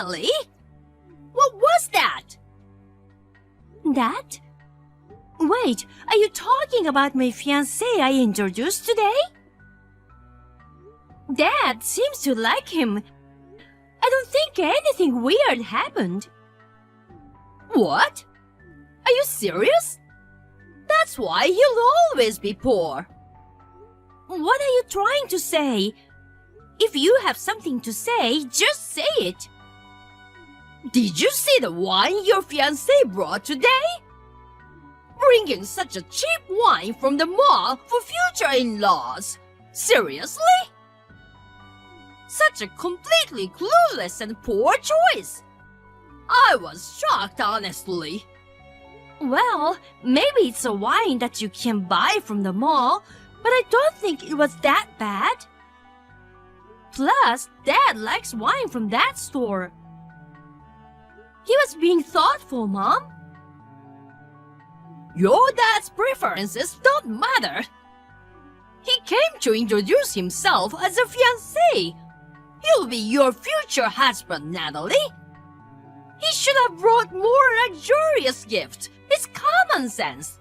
Really? What was that? That? Wait, are you talking about my fiancé I introduced today? Dad seems to like him. I don't think anything weird happened. What? Are you serious? That's why he'll always be poor. What are you trying to say? If you have something to say, just say it. Did you see the wine your fiancé brought today? Bringing such a cheap wine from the mall for future in-laws. Seriously? Such a completely clueless and poor choice. I was shocked, honestly. Well, maybe it's a wine that you can buy from the mall, but I don't think it was that bad. Plus, Dad likes wine from that store. He was being thoughtful, Mom. Your dad's preferences don't matter. He came to introduce himself as a fiancé. He'll be your future husband, Natalie. He should have brought more luxurious gifts. It's common sense.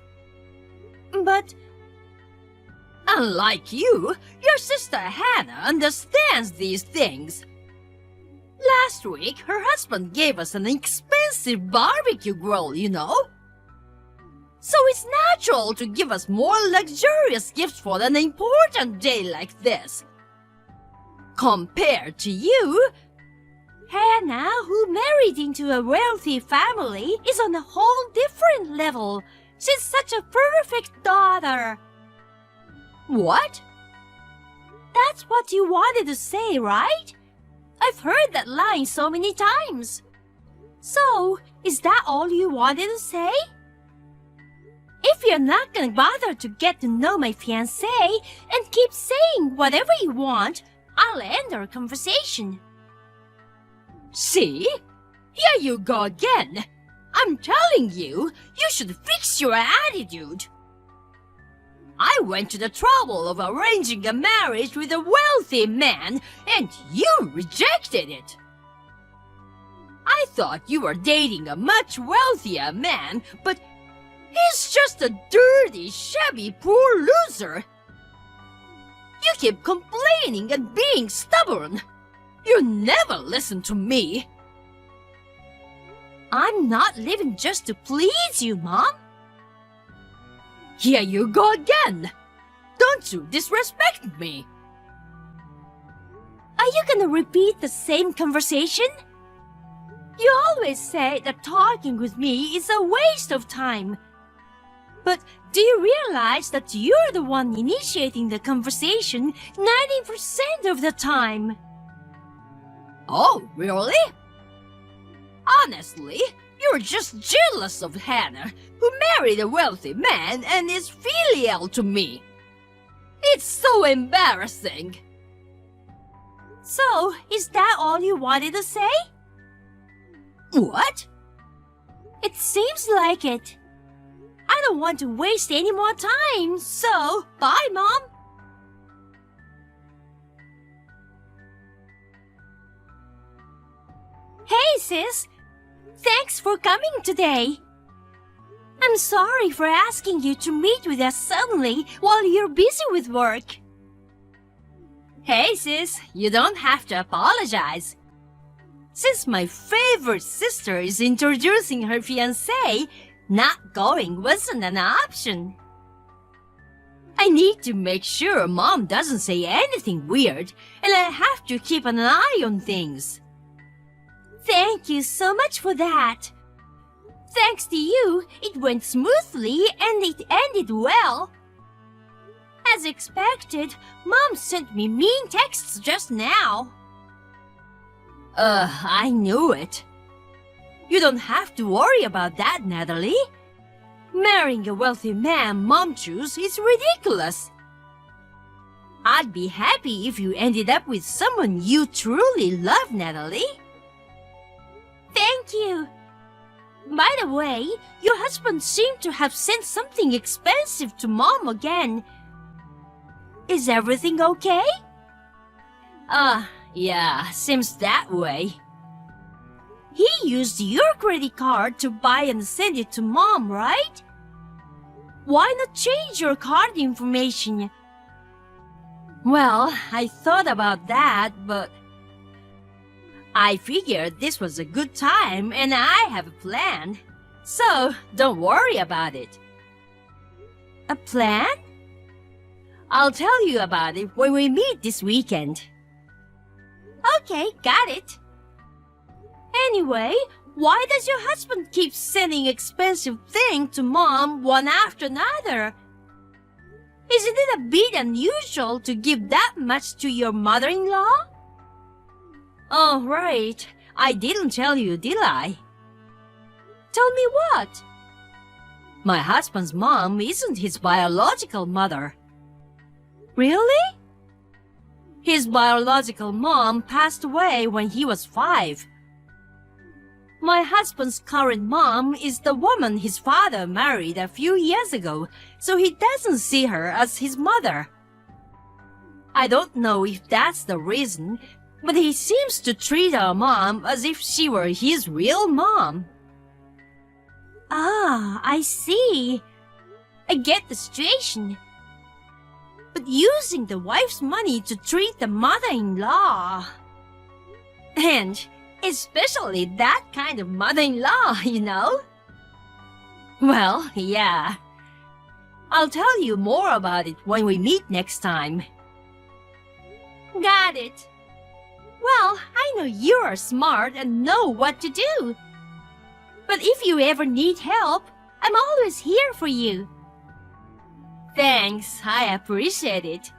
But unlike you, your sister Hannah understands these things. Last week, her husband gave us an expensive barbecue grill, you know? So it's natural to give us more luxurious gifts for an important day like this. Compared to you, Hannah, who married into a wealthy family, is on a whole different level. She's such a perfect daughter. What? That's what you wanted to say, right? I've heard that line so many times. So, is that all you wanted to say? If you're not gonna bother to get to know my fiancé and keep saying whatever you want, I'll end our conversation. See? Here you go again. I'm telling you, you should fix your attitude. I went to the trouble of arranging a marriage with a wealthy man, and you rejected it. I thought you were dating a much wealthier man, but he's just a dirty, shabby, poor loser. You keep complaining and being stubborn. You never listen to me. I'm not living just to please you, Mom. Here you go again. Don't you disrespect me. Are you gonna repeat the same conversation? You always say that talking with me is a waste of time. But do you realize that you're the one initiating the conversation 90% of the time? Oh, really? Honestly, you're just jealous of Hannah, who married a wealthy man and is filial to me. It's so embarrassing. So, is that all you wanted to say? What? It seems like it. I don't want to waste any more time, so bye, Mom. Hey, sis. Thanks for coming today. I'm sorry for asking you to meet with us suddenly while you're busy with work. Hey, sis, you don't have to apologize. Since my favorite sister is introducing her fiancé, not going wasn't an option. I need to make sure Mom doesn't say anything weird, and I have to keep an eye on things. Thank you so much for that. Thanks to you, it went smoothly and it ended well. As expected, Mom sent me mean texts just now. I knew it. You don't have to worry about that, Natalie. Marrying a wealthy man Mom chose is ridiculous. I'd be happy if you ended up with someone you truly love, Natalie. Thank you. By the way, your husband seemed to have sent something expensive to Mom again. Is everything okay? Yeah, seems that way. he used your credit card to buy and send it to Mom, right? Why not change your card information? Well, I thought about that, but I figured this was a good time and I have a plan. So, don't worry about it. A plan? I'll tell you about it when we meet this weekend. Okay, got it. Anyway, why does your husband keep sending expensive things to Mom one after another? Isn't it a bit unusual to give that much to your mother-in-law? Oh, right. I didn't tell you, did I? Tell me what? My husband's mom isn't his biological mother. Really? His biological mom passed away when he was 5. My husband's current mom is the woman his father married a few years ago, so he doesn't see her as his mother. I don't know if that's the reason, but he seems to treat our mom as if she were his real mom. Ah, I see. I get the situation. But using the wife's money to treat the mother-in-law... And especially that kind of mother-in-law, you know? Well, yeah. I'll tell you more about it when we meet next time. Got it. Well, I know you are smart and know what to do. But if you ever need help, I'm always here for you. Thanks, I appreciate it.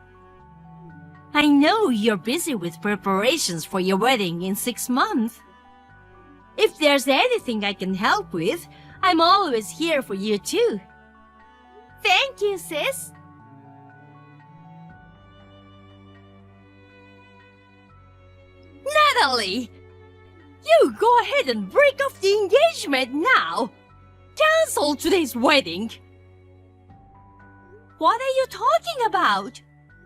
I know you're busy with preparations for your wedding in 6 months. If there's anything I can help with, I'm always here for you too. Thank you, sis. Natalie! You go ahead and break off the engagement now! Cancel today's wedding! What are you talking about?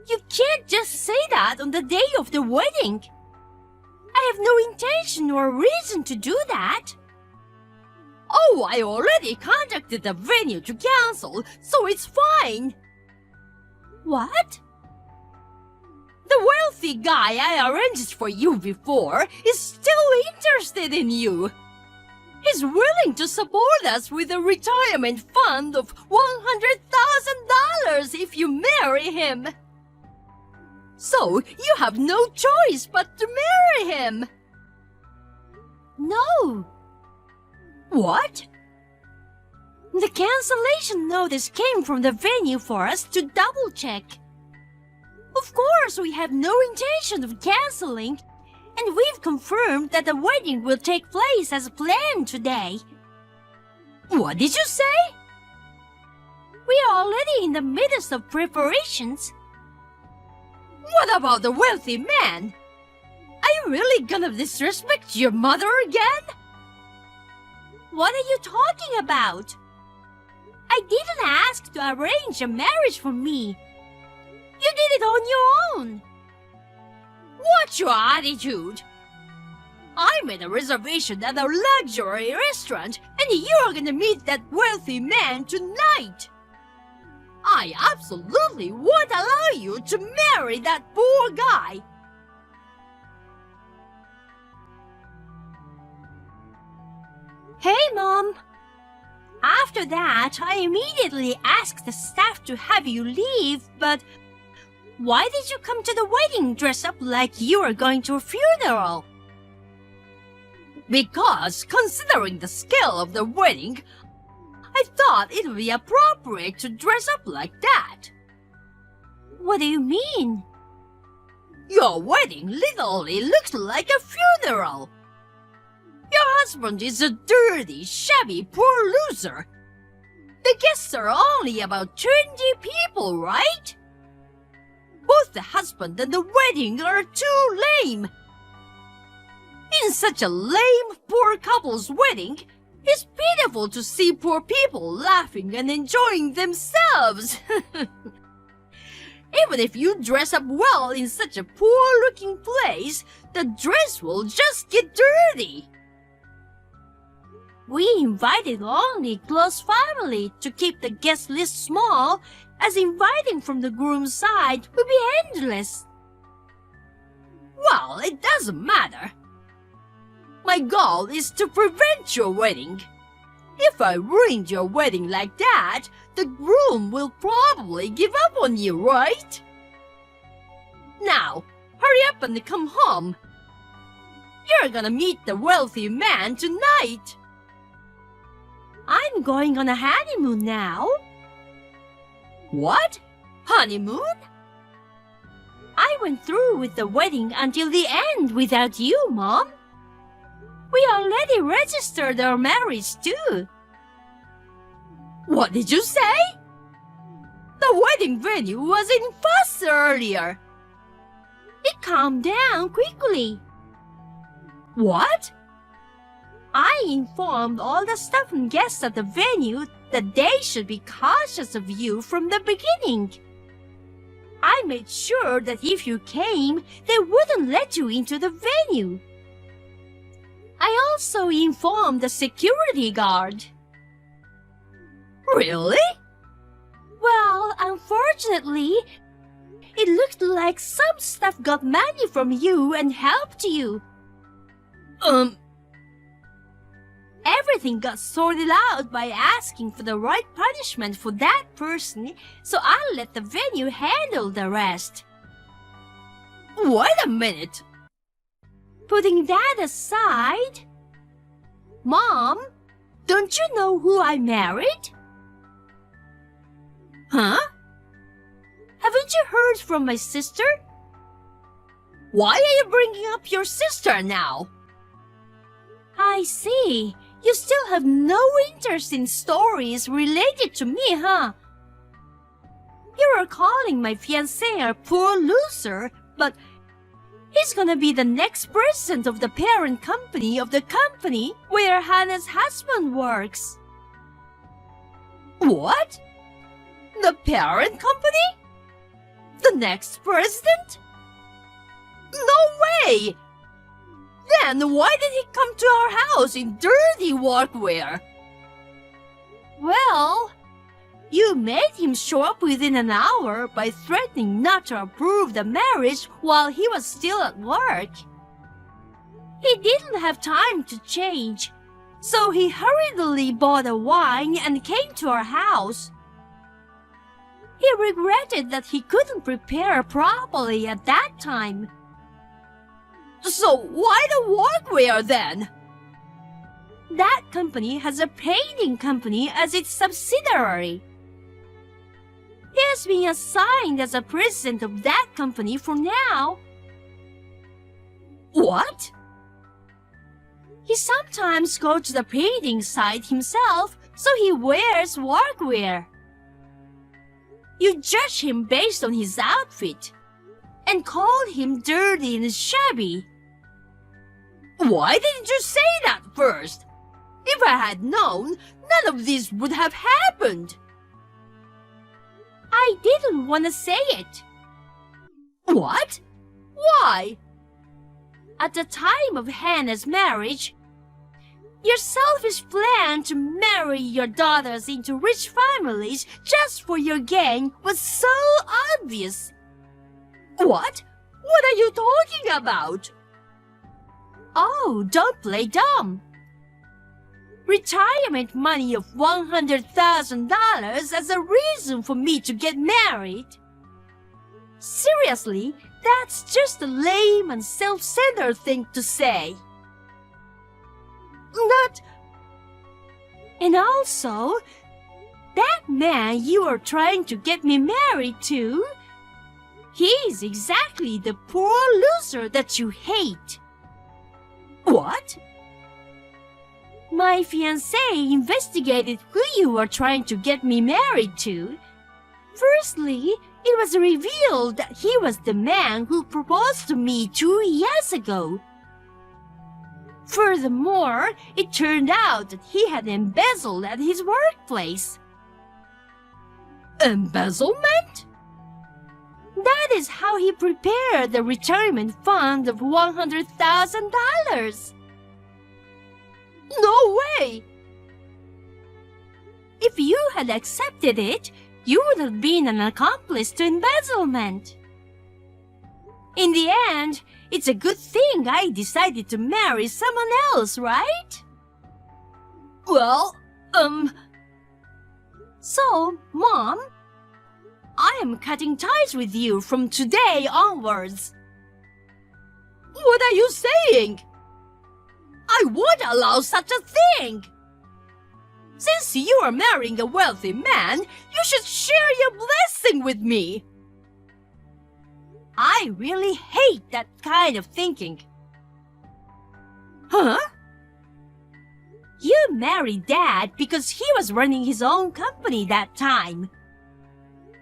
You can't just say that on the day of the wedding. I have no intention or reason to do that. Oh, I already contacted the venue to cancel, so it's fine. What? The wealthy guy I arranged for you before is still interested in you. He's willing to support us with a retirement fund of $100,000 if you marry him. So you have no choice but to marry him. No. What? The cancellation notice came from the venue for us to double-check. Of course, we have no intention of canceling, and we've confirmed that the wedding will take place as planned today. What did you say? We are already in the midst of preparations. What about the wealthy man? Are you really gonna disrespect your mother again? What are you talking about? I didn't ask to arrange a marriage for me. You did it on your own. What's your attitude? I made a reservation at a luxury restaurant and you're gonna meet that wealthy man tonight. I absolutely won't allow you to marry that poor guy. Hey, Mom. After that, I immediately asked the staff to have you leave, but why did you come to the wedding dressed up like you were going to a funeral? Because, considering the scale of the wedding, I thought it would be appropriate to dress up like that. What do you mean? Your wedding literally looks like a funeral. Your husband is a dirty, shabby, poor loser. The guests are only about 20 people, right? Both the husband and the wedding are too lame. In such a lame, poor couple's wedding, it's pitiful to see poor people laughing and enjoying themselves. Even if you dress up well in such a poor-looking place, the dress will just get dirty. We invited only close family to keep the guest list small, as inviting from the groom's side would be endless. Well, it doesn't matter. My goal is to prevent your wedding. If I ruined your wedding like that, the groom will probably give up on you, right? Now, hurry up and come home. You're gonna meet the wealthy man tonight. I'm going on a honeymoon now. What? Honeymoon? I went through with the wedding until the end without you, Mom. We already registered our marriage too. What did you say? The wedding venue was in fuss earlier. It calmed down quickly. What? I informed all the staff and guests at the venue that they should be cautious of you from the beginning. I made sure that if you came, they wouldn't let you into the venue. I also informed the security guard. Really? Well, unfortunately, it looked like some staff got money from you and helped you. Everything got sorted out by asking for the right punishment for that person, so I let the venue handle the rest. Wait a minute. Putting that aside, Mom, don't you know who I married? Huh? Haven't you heard from my sister? Why are you bringing up your sister now? I see. You still have no interest in stories related to me, huh? You are calling my fiancé a poor loser, but he's gonna be the next president of the parent company of the company where Hannah's husband works. What? The parent company? The next president? No way! Then why did he come to our house in dirty workwear? Well, you made him show up within an hour by threatening not to approve the marriage while he was still at work. He didn't have time to change, so he hurriedly bought a wine and came to our house. He regretted that he couldn't prepare properly at that time. So why the workwear then? That company has a painting company as its subsidiary. He has been assigned as a president of that company for now. What? He sometimes goes to the painting site himself, so he wears workwear. You judge him based on his outfit and call him dirty and shabby. Why didn't you say that first? If I had known, none of this would have happened. I didn't want to say it. What? Why? At the time of Hannah's marriage, your selfish plan to marry your daughters into rich families just for your gain was so obvious. What? What are you talking about? Oh, don't play dumb. Retirement money of $100,000 as a reason for me to get married? Seriously, that's just a lame and self-centered thing to say. Not... And also, that man you are trying to get me married to, he's exactly the poor loser that you hate. What? My fiancé investigated who you were trying to get me married to. Firstly, it was revealed that he was the man who proposed to me 2 years ago. Furthermore, it turned out that he had embezzled at his workplace. Embezzlement? That is how he prepared the retirement fund of $100,000. No way! If you had accepted it, you would have been an accomplice to embezzlement. In the end, it's a good thing I decided to marry someone else, right? Well, So, Mom, I am cutting ties with you from today onwards. what are you saying? I won't allow such a thing! Since you are marrying a wealthy man, you should share your blessing with me! I really hate that kind of thinking. Huh? You married Dad because he was running his own company that time.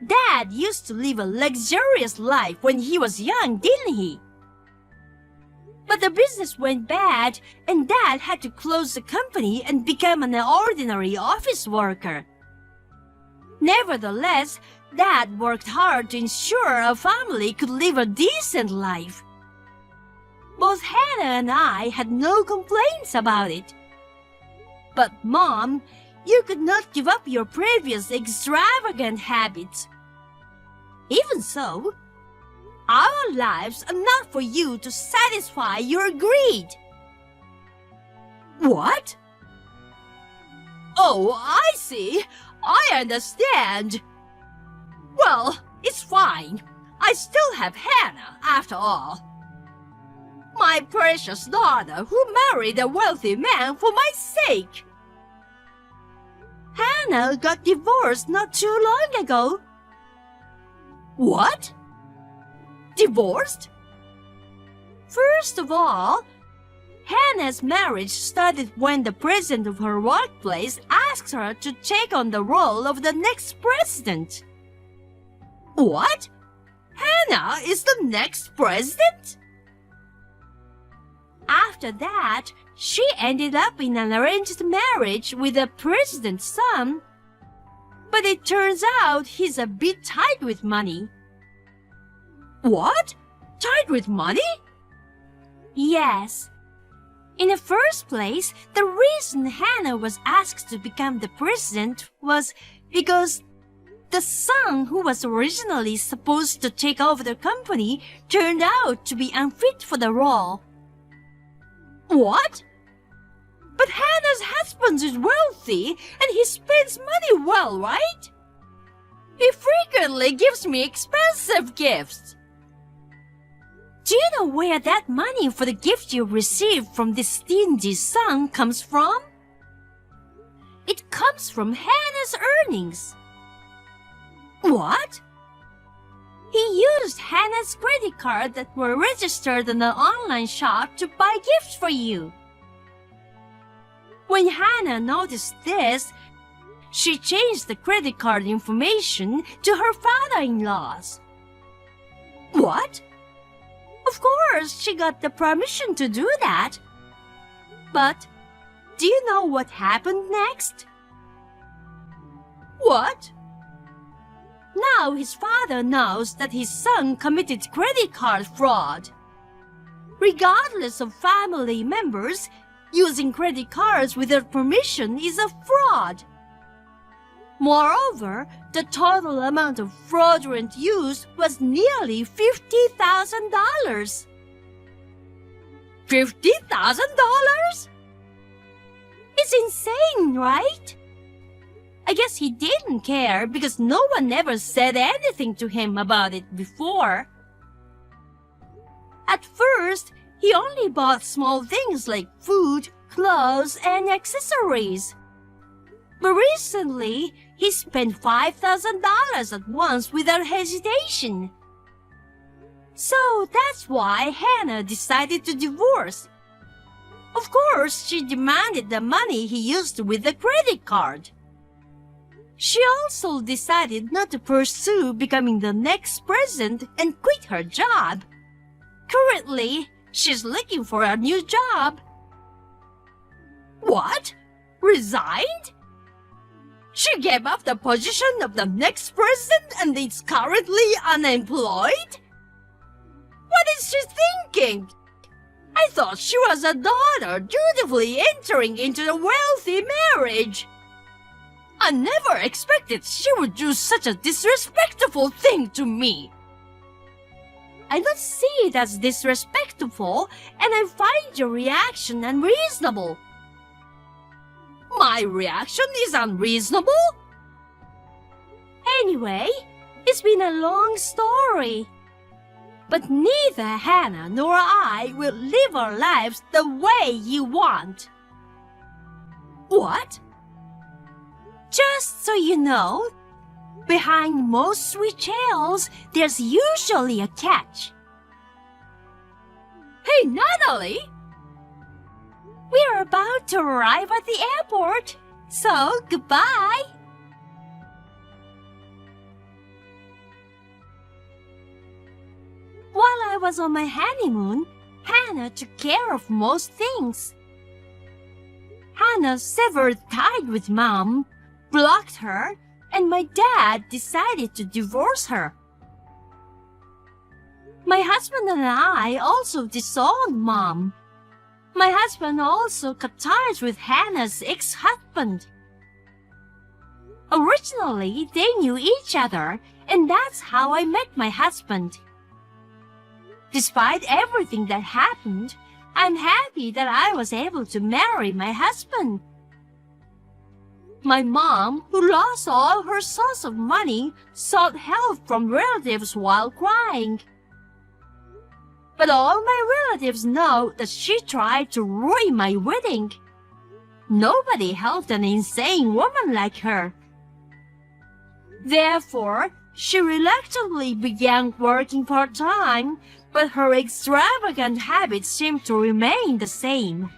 Dad used to live a luxurious life when he was young, didn't he? But the business went bad, and Dad had to close the company and become an ordinary office worker. Nevertheless, Dad worked hard to ensure our family could live a decent life. Both Hannah and I had no complaints about it. But Mom, you could not give up your previous extravagant habits. Even so, our lives are not for you to satisfy your greed. What? Oh, I see. I understand. Well, it's fine. I still have Hannah, after all. My precious daughter who married a wealthy man for my sake. Hannah got divorced not too long ago. What? Divorced? First of all, Hannah's marriage started when the president of her workplace asked her to take on the role of the next president. What? Hannah is the next president? After that, she ended up in an arranged marriage with the president's son. But it turns out he's a bit tight with money. What? Tied with money? Yes. In the first place, the reason Hannah was asked to become the president was because the son who was originally supposed to take over the company turned out to be unfit for the role. What? But Hannah's husband is wealthy and he spends money well, right? He frequently gives me expensive gifts. Do you know where that money for the gift you received from this stingy son comes from? It comes from Hannah's earnings. What? He used Hannah's credit card that were registered in an online shop to buy gifts for you. When Hannah noticed this, she changed the credit card information to her father-in-law's. What? Of course, she got the permission to do that. But do you know what happened next? What? Now his father knows that his son committed credit card fraud. Regardless of family members, using credit cards without permission is a fraud. Moreover, the total amount of fraudulent use was nearly $50,000. $50,000? It's insane, right? I guess he didn't care because no one ever said anything to him about it before. At first, he only bought small things like food, clothes, and accessories. But recently, he spent $5,000 at once without hesitation. So that's why Hannah decided to divorce. Of course, she demanded the money he used with the credit card. She also decided not to pursue becoming the next president and quit her job. Currently, she's looking for a new job. What? Resigned? She gave up the position of the next president and is currently unemployed? What is she thinking? I thought she was a daughter dutifully entering into a wealthy marriage. I never expected she would do such a disrespectful thing to me. I don't see it as disrespectful, and I find your reaction unreasonable. My reaction is unreasonable? Anyway, it's been a long story. But neither Hannah nor I will live our lives the way you want. What? Just so you know, behind most sweet tales, there's usually a catch. Hey, Natalie! We're about to arrive at the airport, so goodbye. While I was on my honeymoon, Hannah took care of most things. Hannah severed ties with Mom, blocked her, and my dad decided to divorce her. My husband and I also disowned Mom. My husband also cut ties with Hannah's ex-husband. Originally, they knew each other, and that's how I met my husband. Despite everything that happened, I'm happy that I was able to marry my husband. My mom, who lost all her source of money, sought help from relatives while crying. But all my relatives know that she tried to ruin my wedding. Nobody helped an insane woman like her. Therefore, she reluctantly began working part-time, but her extravagant habits seem to remain the same.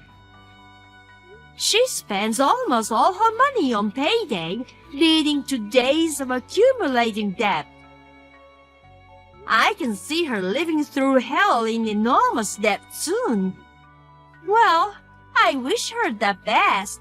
She spends almost all her money on payday, leading to days of accumulating debt. I can see her living through hell in enormous debt soon. Well, I wish her the best.